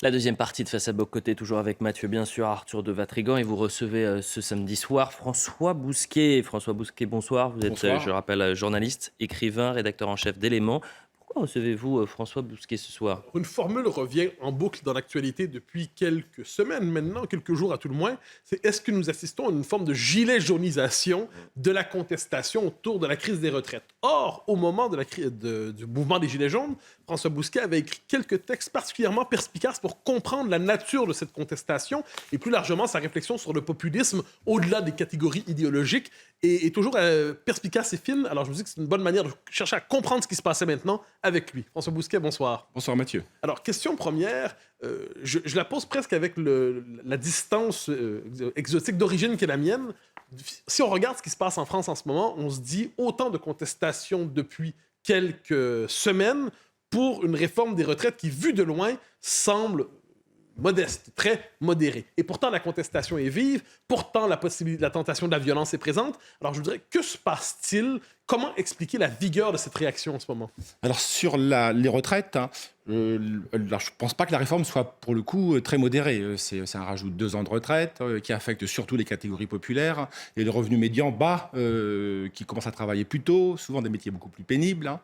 La deuxième partie de Face à Boc-Côté, toujours avec Mathieu, bien sûr, Arthur de Vatrigan, et vous recevez ce samedi soir François Bousquet. François Bousquet, bonsoir. Vous êtes, je Bonsoir. le rappelle, journaliste, écrivain, rédacteur en chef d'Éléments. Pourquoi recevez-vous François Bousquet ce soir? Une formule revient en boucle dans l'actualité depuis quelques semaines maintenant, quelques jours à tout le moins. C'est est-ce que nous assistons à une forme de gilet jaunisation de la contestation autour de la crise des retraites? Or, au moment du mouvement des Gilets jaunes, François Bousquet avait écrit quelques textes particulièrement perspicaces pour comprendre la nature de cette contestation et plus largement sa réflexion sur le populisme au-delà des catégories idéologiques est toujours perspicace et fine. Alors je me dis que c'est une bonne manière de chercher à comprendre ce qui se passait maintenant avec lui. François Bousquet, bonsoir. Bonsoir Mathieu. Alors, question première, je la pose presque avec la distance exotique d'origine qui est la mienne. Si on regarde ce qui se passe en France en ce moment, on se dit autant de contestations depuis quelques semaines pour une réforme des retraites qui, vue de loin, semble modeste, très modérée. Et pourtant, la contestation est vive, pourtant, la tentation de la violence est présente. Alors, je voudrais, que se passe-t-il? Comment expliquer la vigueur de cette réaction en ce moment? Alors sur les retraites, alors, je ne pense pas que la réforme soit pour le coup très modérée. C'est un rajout de 2 ans de retraite qui affecte surtout les catégories populaires et le revenu médian bas qui commence à travailler plus tôt, souvent des métiers beaucoup plus pénibles.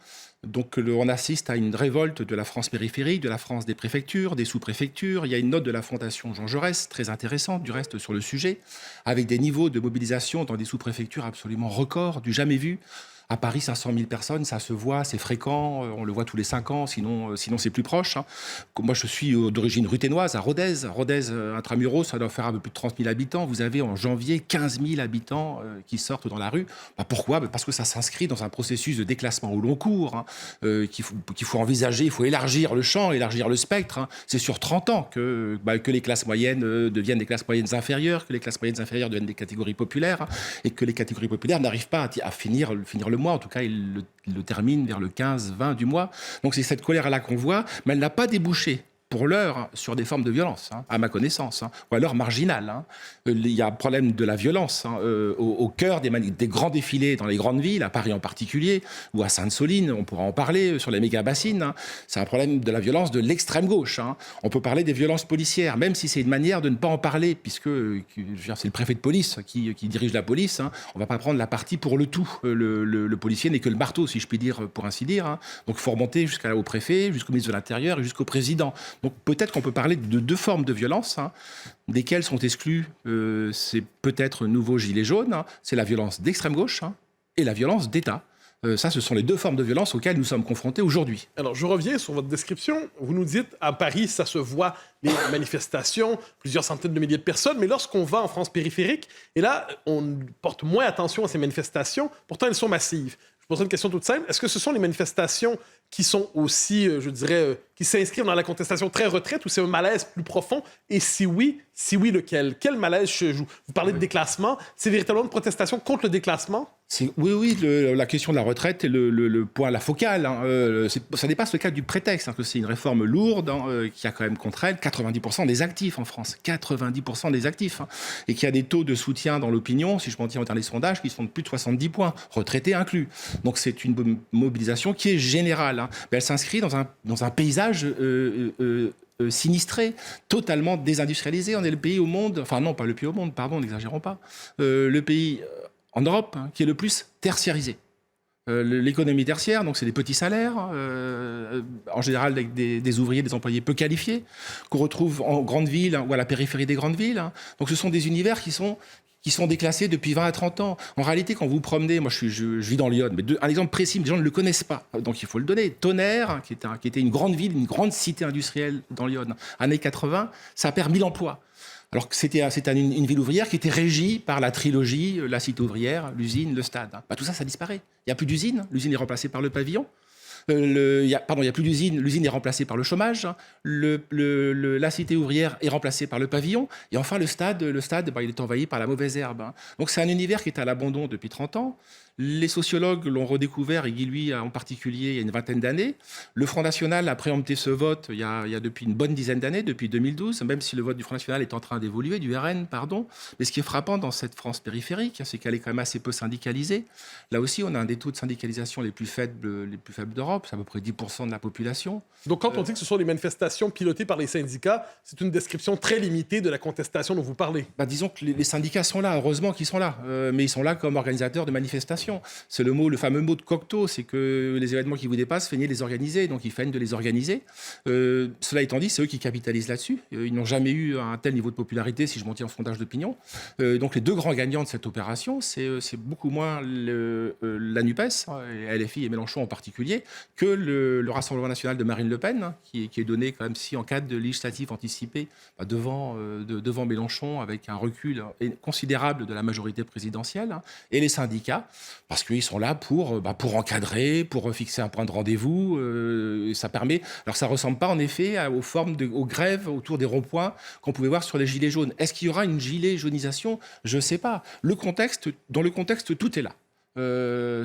Donc on assiste à une révolte de la France périphérique, de la France des préfectures, des sous-préfectures. Il y a une note de la Fondation Jean Jaurès, très intéressante du reste sur le sujet, avec des niveaux de mobilisation dans des sous-préfectures absolument records, du jamais vu. À Paris, 500 000 personnes, ça se voit, c'est fréquent, on le voit tous les 5 ans, sinon c'est plus proche. Moi, je suis d'origine ruthénoise, à Rodez. Rodez, intramuros, ça doit faire un peu plus de 30 000 habitants. Vous avez en janvier 15 000 habitants qui sortent dans la rue. Pourquoi? Parce que ça s'inscrit dans un processus de déclassement au long cours, qu'il faut envisager, il faut élargir le champ, élargir le spectre. C'est sur 30 ans que les classes moyennes deviennent des classes moyennes inférieures, que les classes moyennes inférieures deviennent des catégories populaires, et que les catégories populaires n'arrivent pas à finir le mois. En tout cas, il le termine vers le 15-20 du mois. Donc c'est cette colère-là qu'on voit, mais elle n'a pas débouché pour l'heure sur des formes de violence, à ma connaissance, ou alors marginales. Il y a un problème de la violence au cœur des grands défilés dans les grandes villes, à Paris en particulier, ou à Sainte-Soline, on pourra en parler, sur les méga-bassines. C'est un problème de la violence de l'extrême gauche. On peut parler des violences policières, même si c'est une manière de ne pas en parler, puisque c'est le préfet de police qui dirige la police. On ne va pas prendre la partie pour le tout. Le policier n'est que le marteau, si je puis dire, pour ainsi dire. Donc il faut remonter jusqu'au préfet, jusqu'au ministre de l'Intérieur et jusqu'au président. Donc peut-être qu'on peut parler de 2 formes de violence, desquelles sont exclues, c'est peut-être nouveau gilet jaune, c'est la violence d'extrême gauche et la violence d'État. Ça, ce sont les 2 formes de violence auxquelles nous sommes confrontés aujourd'hui. Alors, je reviens sur votre description. Vous nous dites, à Paris, ça se voit, les manifestations, plusieurs centaines de milliers de personnes, mais lorsqu'on va en France périphérique, et là, on porte moins attention à ces manifestations, pourtant elles sont massives. Je pose une question toute simple. Est-ce que ce sont les manifestations qui sont aussi, je dirais, qui s'inscrivent dans la contestation très retraite ou c'est un malaise plus profond? Et si oui, lequel? Quel malaise se joue? Vous parlez de déclassement. C'est véritablement une protestation contre le déclassement? Oui, la question de la retraite est le point, la focale. Ça dépasse le cadre du prétexte, que c'est une réforme lourde qui a quand même contre elle 90% des actifs en France. 90% des actifs. Et qui a des taux de soutien dans l'opinion, si je m'en tiens dans les sondages, qui sont de plus de 70 points, retraités inclus. Donc c'est une mobilisation qui est générale. Mais elle s'inscrit dans un paysage sinistré, totalement désindustrialisé. On est le pays au monde, enfin non, pas le pays au monde, pardon, n'exagérons pas, le pays en Europe qui est le plus tertiarisé. L'économie tertiaire, donc c'est des petits salaires, en général avec des ouvriers, des employés peu qualifiés, qu'on retrouve en grandes villes ou à la périphérie des grandes villes. Donc ce sont des univers qui sont déclassés depuis 20 à 30 ans. En réalité, quand vous vous promenez, moi je vis dans Lyon, mais un exemple précis, les gens ne le connaissent pas, donc il faut le donner. Tonnerre, qui était une grande ville, une grande cité industrielle dans Lyon, années 80, ça perd 1000 emplois. Alors que c'était une ville ouvrière qui était régie par la trilogie, la cité ouvrière, l'usine, le stade. Tout ça, ça disparaît. Il n'y a plus d'usine, l'usine est remplacée par le pavillon. Il n'y a plus d'usine, l'usine est remplacée par le chômage, la cité ouvrière est remplacée par le pavillon, et enfin le stade il est envahi par la mauvaise herbe. Donc c'est un univers qui est à l'abandon depuis 30 ans. Les sociologues l'ont redécouvert, et Guy Lui en particulier, il y a une vingtaine d'années. Le Front National a préempté ce vote il y a depuis une bonne dizaine d'années, depuis 2012, même si le vote du Front National est en train d'évoluer, du RN, pardon. Mais ce qui est frappant dans cette France périphérique, c'est qu'elle est quand même assez peu syndicalisée. Là aussi, on a un des taux de syndicalisation les plus faibles d'Europe, c'est à peu près 10% de la population. Donc, quand on dit que ce sont des manifestations pilotées par les syndicats, c'est une description très limitée de la contestation dont vous parlez. Disons que les syndicats sont là, heureusement qu'ils sont là, mais ils sont là comme organisateurs de manifestations. C'est le fameux mot de Cocteau, c'est que les événements qui vous dépassent, feignez de les organiser, donc ils feignent de les organiser. Cela étant dit, c'est eux qui capitalisent là-dessus. Ils n'ont jamais eu un tel niveau de popularité, si je m'en tiens au sondage d'opinion. Donc les deux grands gagnants de cette opération, c'est beaucoup moins la NUPES, LFI et Mélenchon en particulier, que le Rassemblement national de Marine Le Pen, qui est donné quand même si en cas de législatif anticipé devant Mélenchon, avec un recul considérable de la majorité présidentielle, et les syndicats, parce qu'ils sont là pour encadrer, pour fixer un point de rendez-vous. Ça permet. Alors ça ressemble pas en effet aux grèves autour des ronds-points qu'on pouvait voir sur les gilets jaunes. Est-ce qu'il y aura une gilet jaunisation ? Je ne sais pas. Dans le contexte, tout est là.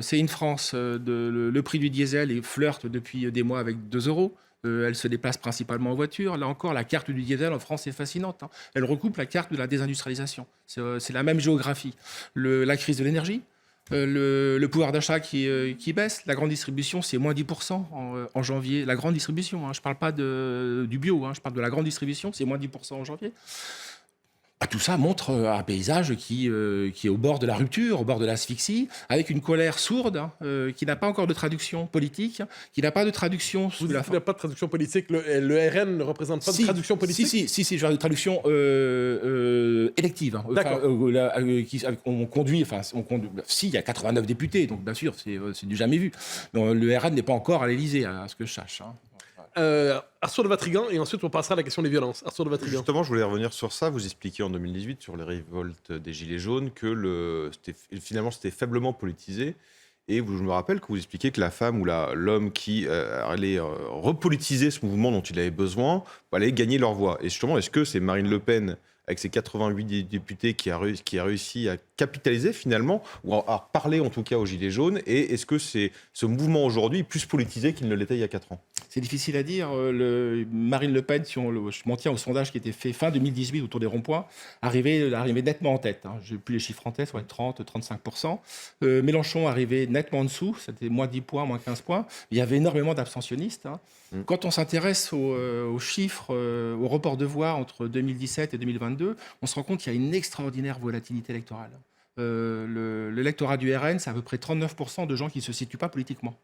C'est une France, le prix du diesel flirte depuis des mois avec 2 euros. Elle se déplace principalement en voiture. Là encore, la carte du diesel en France est fascinante. Elle recoupe la carte de la désindustrialisation. C'est la même géographie. La crise de l'énergie, le pouvoir d'achat qui baisse. La grande distribution, c'est moins 10% en janvier. La grande distribution, je ne parle pas du bio, je parle de la grande distribution, c'est moins 10% en janvier. Tout ça montre un paysage qui est au bord de la rupture, au bord de l'asphyxie, avec une colère sourde qui n'a pas encore de traduction politique, qui n'a pas de traduction Vous dites qu'il n'y a pas de traduction politique. Le RN ne représente pas de traduction politique? Si, genre de traduction élective. D'accord. On conduit. Si, il y a 89 députés, donc bien sûr, c'est du jamais vu. Donc, le RN n'est pas encore à l'Élysée, à ce que je sache. Arthur de Vatrigan, et ensuite on passera à la question des violences. Arthur de Vatrigan. Justement, je voulais revenir sur ça. Vous expliquiez en 2018 sur les révoltes des Gilets jaunes que finalement c'était faiblement politisé. Et je me rappelle que vous expliquiez que la femme ou l'homme qui allait repolitiser ce mouvement dont il avait besoin allait gagner leur voix. Et justement, est-ce que c'est Marine Le Pen, avec ses 88 députés, qui a réussi à capitaliser finalement, ou à parler en tout cas aux Gilets jaunes? Et est-ce que c'est ce mouvement aujourd'hui plus politisé qu'il ne l'était il y a 4 ans? C'est difficile à dire. Marine Le Pen, je m'en tiens au sondage qui était fait fin 2018 autour des ronds-points, arrivait nettement en tête. Je n'ai plus les chiffres en tête, ça va être 30-35%. Mélenchon arrivait nettement en dessous, c'était moins 10 points, moins 15 points. Il y avait énormément d'abstentionnistes. Quand on s'intéresse aux chiffres, au report de voix entre 2017 et 2022, on se rend compte qu'il y a une extraordinaire volatilité électorale. L'électorat du RN, c'est à peu près 39% de gens qui ne se situent pas politiquement,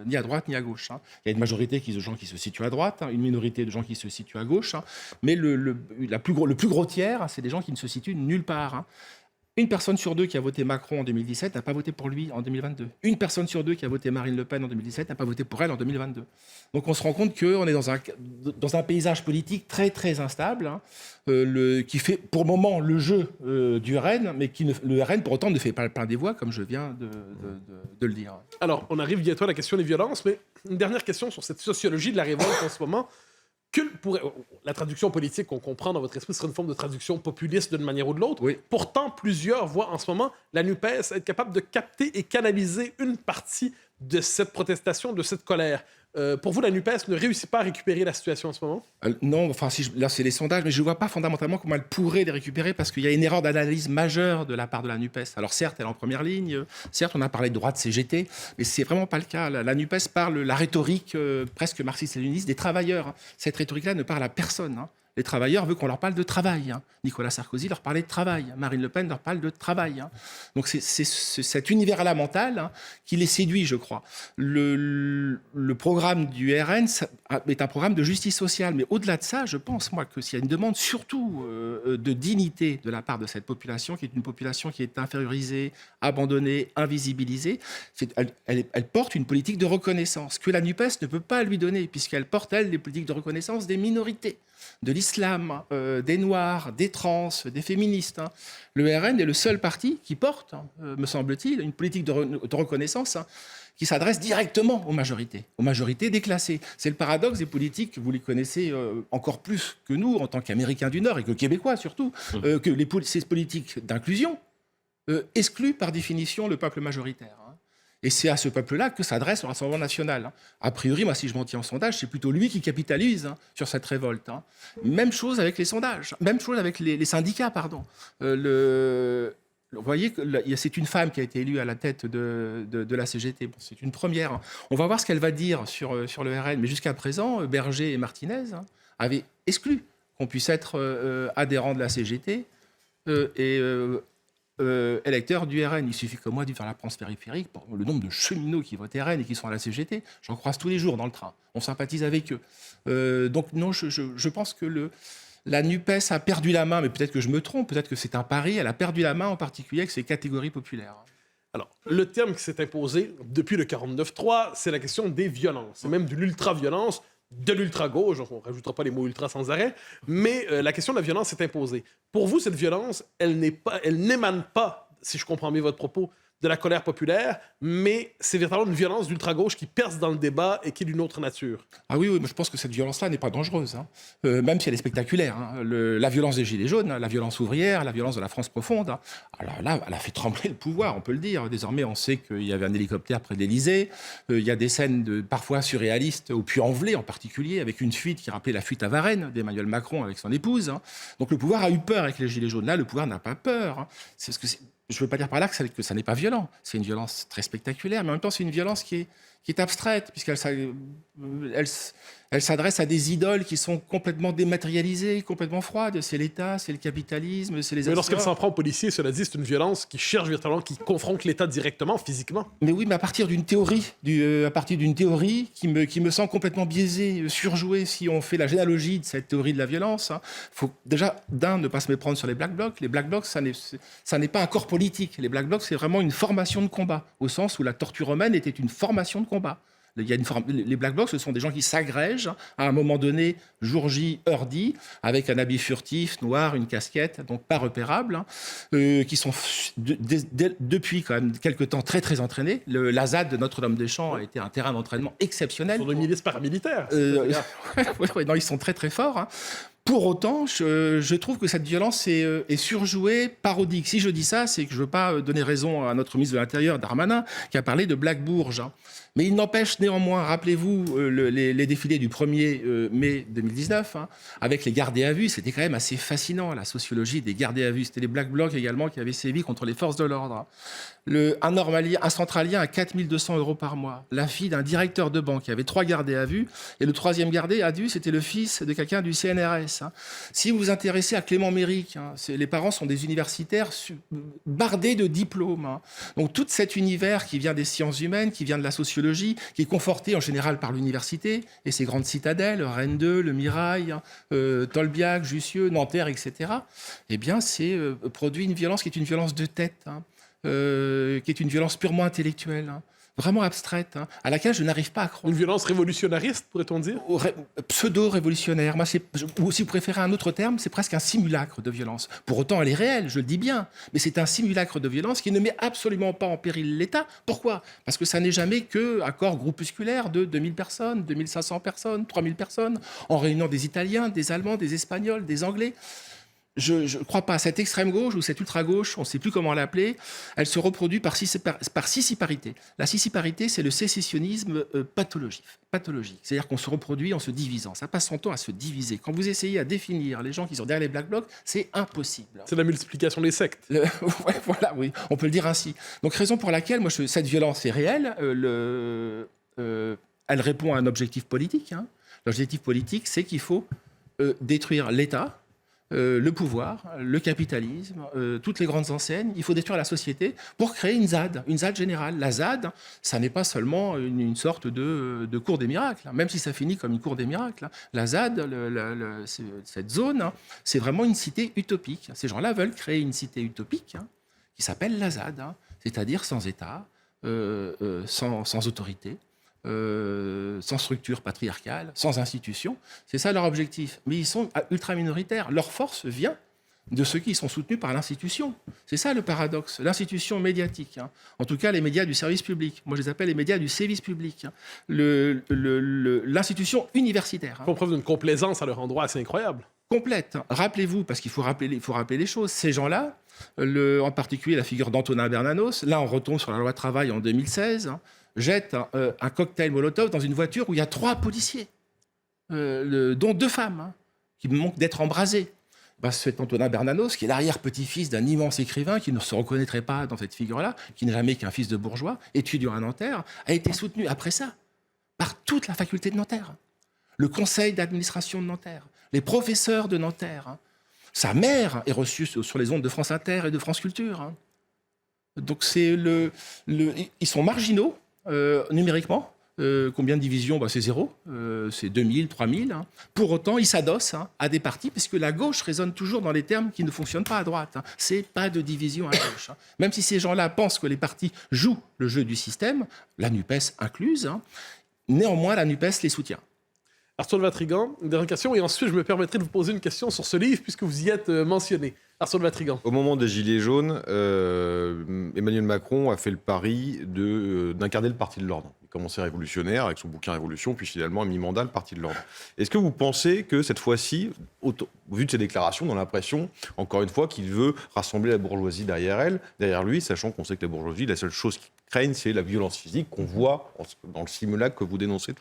ni à droite ni à gauche. Il y a une majorité de gens qui se situent à droite, une minorité de gens qui se situent à gauche, mais le plus gros tiers, c'est des gens qui ne se situent nulle part. Une personne sur 2 qui a voté Macron en 2017 n'a pas voté pour lui en 2022. Une personne sur 2 qui a voté Marine Le Pen en 2017 n'a pas voté pour elle en 2022. Donc on se rend compte qu'on est dans un paysage politique très très instable, qui fait pour le moment le jeu du RN, mais le RN pour autant ne fait pas le plein des voix, comme je viens de le dire. Alors, on arrive bientôt à la question des violences, mais une dernière question sur cette sociologie de la révolte en ce moment. La traduction politique qu'on comprend dans votre esprit serait une forme de traduction populiste d'une manière ou de l'autre. Oui. Pourtant, plusieurs voient en ce moment la NUPES être capable de capter et canaliser une partie de cette protestation, de cette colère. Pour vous, la NUPES ne réussit pas à récupérer la situation en ce moment? Non, là c'est les sondages, mais je ne vois pas fondamentalement comment elle pourrait les récupérer, parce qu'il y a une erreur d'analyse majeure de la part de la NUPES. Alors certes, elle est en première ligne, certes on a parlé de droite CGT, mais c'est vraiment pas le cas. La NUPES parle la rhétorique presque marxiste-léniniste des travailleurs. Cette rhétorique-là ne parle à personne. Les travailleurs veulent qu'on leur parle de travail. Nicolas Sarkozy leur parlait de travail. Marine Le Pen leur parle de travail. Donc c'est cet univers-là mental qui les séduit, je crois. Le programme du RN est un programme de justice sociale. Mais au-delà de ça, je pense, moi, que s'il y a une demande surtout de dignité de la part de cette population, qui est une population qui est infériorisée, abandonnée, invisibilisée, elle porte une politique de reconnaissance que la NUPES ne peut pas lui donner, puisqu'elle porte, elle, les politiques de reconnaissance des minorités, de l'islam, des Noirs, des trans, des féministes. Le RN est le seul parti qui porte, me semble-t-il, une politique de reconnaissance qui s'adresse directement aux majorités déclassées. C'est le paradoxe des politiques, vous les connaissez encore plus que nous, en tant qu'Américains du Nord et que Québécois surtout, que ces politiques d'inclusion excluent par définition le peuple majoritaire. Et c'est à ce peuple-là que s'adresse le Rassemblement national. A priori, moi, si je m'en tiens au sondage, c'est plutôt lui qui capitalise sur cette révolte. Même chose avec les sondages, même chose avec les syndicats, pardon. Vous voyez, c'est une femme qui a été élue à la tête de la CGT. Bon, c'est une première. On va voir ce qu'elle va dire sur le RN. Mais jusqu'à présent, Berger et Martinez avaient exclu qu'on puisse être adhérent de la CGT électeur du RN. Il suffit que moi de faire la France périphérique. Bon, le nombre de cheminots qui votent RN et qui sont à la CGT, j'en croise tous les jours dans le train. On sympathise avec eux. Donc non, je pense que la NUPES a perdu la main, mais peut-être que je me trompe, peut-être que c'est un pari. Elle a perdu la main en particulier avec ces catégories populaires. Alors, le terme qui s'est imposé depuis le 49-3, c'est la question des violences, c'est même de l'ultra-violence, de l'ultra-gauche, on ne rajoutera pas les mots ultra sans arrêt, mais la question de la violence s'est imposée. Pour vous, cette violence, elle n'émane pas, si je comprends bien votre propos, de la colère populaire, mais c'est véritablement une violence d'ultra-gauche qui perce dans le débat et qui est d'une autre nature. Ah oui, mais je pense que cette violence-là n'est pas dangereuse, même si elle est spectaculaire. La violence des Gilets jaunes, la violence ouvrière, la violence de la France profonde, alors là, elle a fait trembler le pouvoir, on peut le dire. Désormais, on sait qu'il y avait un hélicoptère près de l'Élysée. Il y a des scènes parfois surréalistes, au Puy-en-Velay en particulier, avec une fuite qui rappelait la fuite à Varennes d'Emmanuel Macron avec son épouse. Donc le pouvoir a eu peur avec les Gilets jaunes. Là, le pouvoir n'a pas peur. Je ne veux pas dire par là que ça n'est pas violent. C'est une violence très spectaculaire, mais en même temps, c'est une violence qui est abstraite, puisqu'elle s'adresse à des idoles qui sont complètement dématérialisées, complètement froides. C'est l'État, c'est le capitalisme, c'est les... Mais lorsqu'elle s'en prend aux policiers, cela dit, c'est une violence qui cherche véritablement, qui confronte l'État directement, physiquement. Mais oui, mais à partir d'une théorie, qui me semble complètement biaisée, surjouée, si on fait la généalogie de cette théorie de la violence. Il faut déjà, ne pas se méprendre sur les Black Blocs. Les Black Blocs, ça n'est pas un corps politique. Les Black Blocs, c'est vraiment une formation de combat, au sens où la torture romaine était une formation de combat. Les Black Blocs, ce sont des gens qui s'agrègent à un moment donné, jour J, heure D, avec un habit furtif, noir, une casquette, donc pas repérable, qui sont depuis quand même quelques temps très très entraînés. La ZAD de Notre-Dame-des-Champs a été un terrain d'entraînement exceptionnel. Ce sont des milices paramilitaires. Non, ils sont très très forts. Pour autant, je trouve que cette violence est surjouée, parodique. Si je dis ça, c'est que je ne veux pas donner raison à notre ministre de l'Intérieur, Darmanin, qui a parlé de Black Bourge. Mais il n'empêche néanmoins, rappelez-vous, les défilés du 1er mai 2019, avec les gardés à vue, c'était quand même assez fascinant, la sociologie des gardés à vue. C'était les Black Blocs également qui avaient sévi contre les forces de l'ordre. Un centralien à 4 200 € par mois. La fille d'un directeur de banque qui avait 3 gardés à vue. Et le 3e gardé à vue, c'était le fils de quelqu'un du CNRS. Si vous vous intéressez à Clément Méric, les parents sont des universitaires bardés de diplômes. Donc tout cet univers qui vient des sciences humaines, qui vient de la sociologie, qui est conforté en général par l'université et ses grandes citadelles, Rennes 2, le Mirail, Tolbiac, Jussieu, Nanterre, etc. Eh bien, c'est produit une violence qui est une violence de tête, qui est une violence purement intellectuelle, vraiment abstraite, à laquelle je n'arrive pas à croire. Une violence révolutionnariste, pourrait-on dire? Pseudo-révolutionnaire. Moi, ou si vous préférez un autre terme, c'est presque un simulacre de violence. Pour autant, elle est réelle, je le dis bien, mais c'est un simulacre de violence qui ne met absolument pas en péril l'État. Pourquoi? Parce que ça n'est jamais qu'un corps groupusculaire de 2000 personnes, 2500 personnes, 3000 personnes, en réunion des Italiens, des Allemands, des Espagnols, des Anglais. Je ne crois pas. Cette extrême-gauche ou cette ultra-gauche, on ne sait plus comment l'appeler, elle se reproduit par sissiparité. La sissiparité, c'est le sécessionnisme pathologique. C'est-à-dire qu'on se reproduit en se divisant. Ça passe son temps à se diviser. Quand vous essayez à définir les gens qui sont derrière les Black Blocs, c'est impossible. C'est la multiplication des sectes. Voilà, oui, on peut le dire ainsi. Donc, raison pour laquelle, cette violence est réelle. Elle répond à un objectif politique. L'objectif politique, c'est qu'il faut détruire l'État, le pouvoir, le capitalisme, toutes les grandes enseignes. Il faut détruire la société pour créer une ZAD générale. La ZAD, ça n'est pas seulement une sorte de cour des miracles, même si ça finit comme une cour des miracles. La ZAD, cette zone, c'est vraiment une cité utopique. Ces gens-là veulent créer une cité utopique qui s'appelle la ZAD, c'est-à-dire sans État, sans autorité, sans structure patriarcale, sans institution. C'est ça leur objectif. Mais ils sont ultra minoritaires. Leur force vient de ceux qui sont soutenus par l'institution. C'est ça le paradoxe. L'institution médiatique. En tout cas, les médias du service public. Moi, je les appelle les médias du service public. L'institution universitaire. Ils font preuve d'une complaisance à leur endroit assez incroyable. complète. Rappelez-vous, parce qu'il faut rappeler les choses, ces gens-là, en particulier la figure d'Antonin Bernanos, là on retombe sur la loi travail en 2016, jette un cocktail Molotov dans une voiture où il y a 3 policiers, dont 2 femmes, qui manquent d'être embrasées. C'est Antonin Bernanos, qui est l'arrière-petit-fils d'un immense écrivain qui ne se reconnaîtrait pas dans cette figure-là, qui n'est jamais qu'un fils de bourgeois, étudiant à Nanterre, a été soutenu après ça par toute la faculté de Nanterre, le conseil d'administration de Nanterre, les professeurs de Nanterre. Sa mère est reçue sur les ondes de France Inter et de France Culture. Donc ils sont marginaux numériquement. Combien de divisions? C'est 0. C'est 2000, 3000. Pour autant, ils s'adossent à des partis, puisque la gauche résonne toujours dans les termes qui ne fonctionnent pas à droite. C'est pas de division à gauche. Même si ces gens-là pensent que les partis jouent le jeu du système, la NUPES incluse, néanmoins, la NUPES les soutient. Arthur de Vatrigan, une dernière question, et ensuite je me permettrai de vous poser une question sur ce livre, puisque vous y êtes mentionné. Arthur de Vatrigan. Au moment des Gilets jaunes, Emmanuel Macron a fait le pari d'incarner le Parti de l'Ordre. Il a commencé révolutionnaire avec son bouquin Révolution, puis finalement a mis mandat le Parti de l'Ordre. Est-ce que vous pensez que cette fois-ci, au vu de ses déclarations, on a l'impression, encore une fois, qu'il veut rassembler la bourgeoisie derrière lui, sachant qu'on sait que la bourgeoisie, la seule chose qui craignent, c'est la violence physique qu'on voit dans le simulacre que vous dénoncez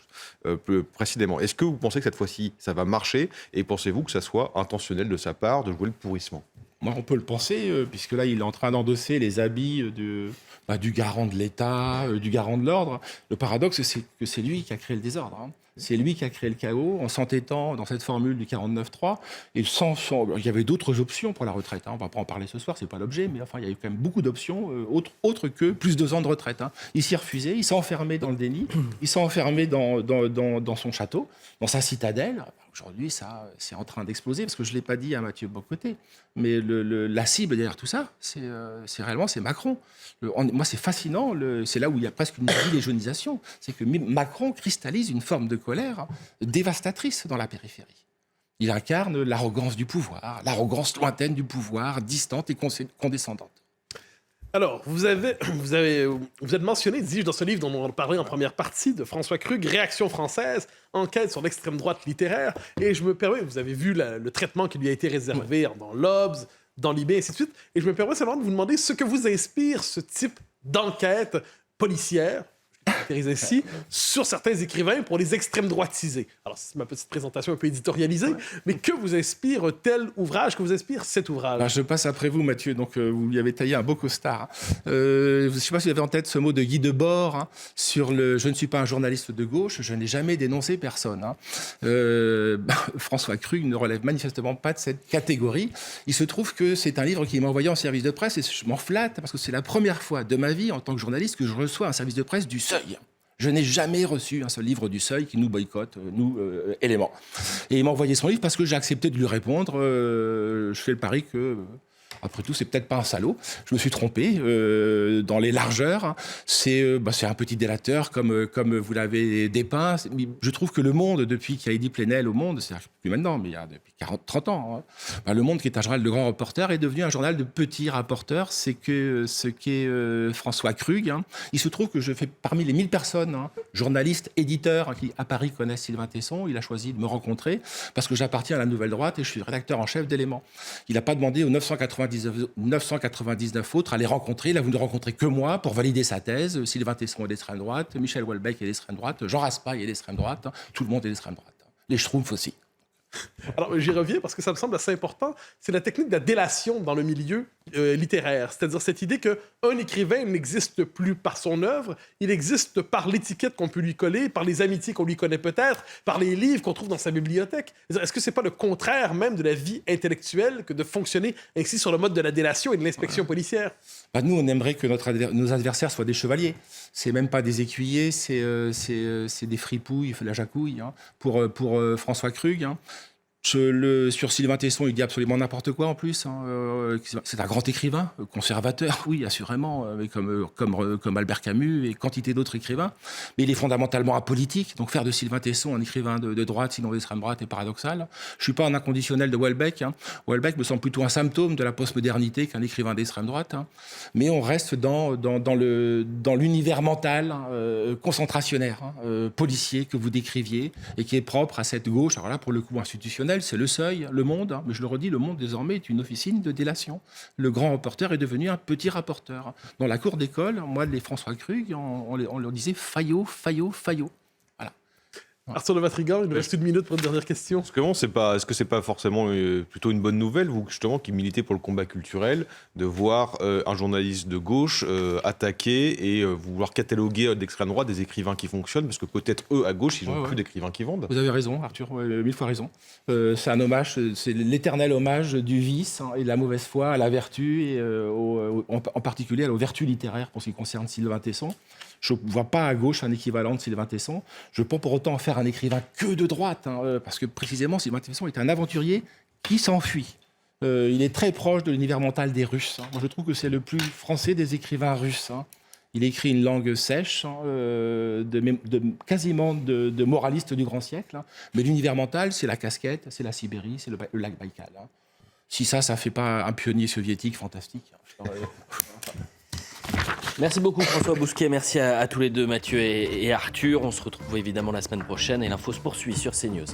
précédemment. Est-ce que vous pensez que cette fois-ci, ça va marcher? Et pensez-vous que ça soit intentionnel de sa part de jouer le pourrissement? Moi, on peut le penser, puisque là, il est en train d'endosser les habits du garant de l'État, du garant de l'ordre. Le paradoxe, c'est que c'est lui qui a créé le désordre. C'est lui qui a créé le chaos en s'entêtant dans cette formule du 49.3. Et il y avait d'autres options pour la retraite. On ne va pas en parler ce soir, ce n'est pas l'objet, mais enfin, il y a eu quand même beaucoup d'options autres que plus de 2 ans de retraite. Il s'y refusait, il s'est enfermé dans le déni, il s'est enfermé dans son château, dans sa citadelle. Aujourd'hui, ça, c'est en train d'exploser, parce que je ne l'ai pas dit à Mathieu Bocoté, mais la cible derrière tout ça, c'est réellement Macron. Moi, c'est fascinant, c'est là où il y a presque une villégianisation, c'est que Macron cristallise une forme de colère dévastatrice dans la périphérie. Il incarne l'arrogance du pouvoir, l'arrogance lointaine du pouvoir, distante et condescendante. Alors, vous êtes mentionné, dis-je, dans ce livre dont on parlait en première partie, de François Krug, Réaction française, enquête sur l'extrême droite littéraire. Et je me permets, vous avez vu le traitement qui lui a été réservé dans l'Obs, dans Libé, et ainsi de suite. Et je me permets seulement de vous demander ce que vous inspire ce type d'enquête policière, ici, sur certains écrivains pour les extrêmes droitisés. Alors, c'est ma petite présentation un peu éditorialisée, mais que vous inspire tel ouvrage, que vous inspire cet ouvrage? Alors, je passe après vous, Mathieu, donc vous lui avez taillé un beau costard. Je ne sais pas si vous avez en tête ce mot de Guy Debord sur le « je ne suis pas un journaliste de gauche, je n'ai jamais dénoncé personne ». François Krug ne relève manifestement pas de cette catégorie. Il se trouve que c'est un livre qui m'a envoyé en service de presse et je m'en flatte parce que c'est la première fois de ma vie en tant que journaliste que je reçois un service de presse du Seuil. Je n'ai jamais reçu un seul livre du Seuil qui nous boycotte, nous, éléments. Et il m'a envoyé son livre parce que j'ai accepté de lui répondre. Je fais le pari que, après tout, c'est peut-être pas un salaud. Je me suis trompé dans les largeurs. C'est un petit délateur, comme vous l'avez dépeint. Je trouve que Le Monde, depuis qu'il y a Eddy Plenel au Monde, c'est-à-dire plus maintenant, mais il y a depuis 30 ans, Le Monde, qui est un journal de grands reporters, est devenu un journal de petits rapporteurs. C'est ce qu'est François Krug. Il se trouve que je fais parmi les 1000 personnes, journalistes, éditeurs, qui à Paris connaissent Sylvain Tesson. Il a choisi de me rencontrer parce que j'appartiens à la Nouvelle Droite et je suis rédacteur en chef d'Éléments. Il n'a pas demandé aux 999 autres à les rencontrer. Il a voulu ne rencontrer que moi pour valider sa thèse. Sylvain Tesson est d'extrême droite, Michel Houellebecq est d'extrême droite, Jean Raspail est d'extrême droite, tout le monde est d'extrême droite. Les Schtroumpfs aussi. Alors, j'y reviens parce que ça me semble assez important. C'est la technique de la délation dans le milieu littéraire. C'est-à-dire cette idée qu'un écrivain n'existe plus par son œuvre, il existe par l'étiquette qu'on peut lui coller, par les amitiés qu'on lui connaît peut-être, par les livres qu'on trouve dans sa bibliothèque. Est-ce que c'est pas le contraire même de la vie intellectuelle que de fonctionner ainsi sur le mode de la délation et de l'inspection policière? Nous, on aimerait que nos adversaires soient des chevaliers. C'est même pas des écuyers, c'est des fripouilles, la jacouille, pour François Krug. Sur Sylvain Tesson, il dit absolument n'importe quoi en plus. C'est un grand écrivain, conservateur, oui, assurément, comme Albert Camus et quantité d'autres écrivains. Mais il est fondamentalement apolitique. Donc faire de Sylvain Tesson un écrivain de droite, sinon d'extrême droite, est paradoxal. Je ne suis pas un inconditionnel de Houellebecq. Houellebecq me semble plutôt un symptôme de la postmodernité qu'un écrivain d'extrême droite. Mais on reste dans l'univers mental concentrationnaire, policier que vous décriviez et qui est propre à cette gauche, alors là pour le coup institutionnelle, personnel, c'est Le Seuil, Le Monde. Mais je le redis, Le Monde, désormais, est une officine de délation. Le grand reporter est devenu un petit rapporteur. Dans la cour d'école, moi, les François Krug, on leur disait Fayot, Fayot, Fayot. Arthur de Vatrigan, il nous reste 1 minute pour une dernière question. Est-ce que c'est pas forcément plutôt une bonne nouvelle, vous justement qui militez pour le combat culturel, de voir un journaliste de gauche attaquer et vouloir cataloguer d'extrême droite des écrivains qui fonctionnent, parce que peut-être eux à gauche ils n'ont plus d'écrivains qui vendent. Vous avez raison, Arthur, 1000 fois raison. C'est un hommage, c'est l'éternel hommage du vice et de la mauvaise foi à la vertu et en particulier aux vertus littéraires pour ce qui concerne Sylvain Tesson. Je ne vois pas à gauche un équivalent de Sylvain Tesson. Je ne veux pas pour autant en faire un écrivain que de droite, parce que précisément, Sylvain Tesson est un aventurier qui s'enfuit. Il est très proche de l'univers mental des Russes. Moi, je trouve que c'est le plus français des écrivains russes. Il écrit une langue sèche, quasiment de moraliste du grand siècle. Mais l'univers mental, c'est la casquette, c'est la Sibérie, c'est le lac Baïkal. Si ça ne fait pas un pionnier soviétique fantastique. Merci beaucoup François Bousquet, merci à tous les deux, Mathieu et Arthur. On se retrouve évidemment la semaine prochaine et l'info se poursuit sur CNews.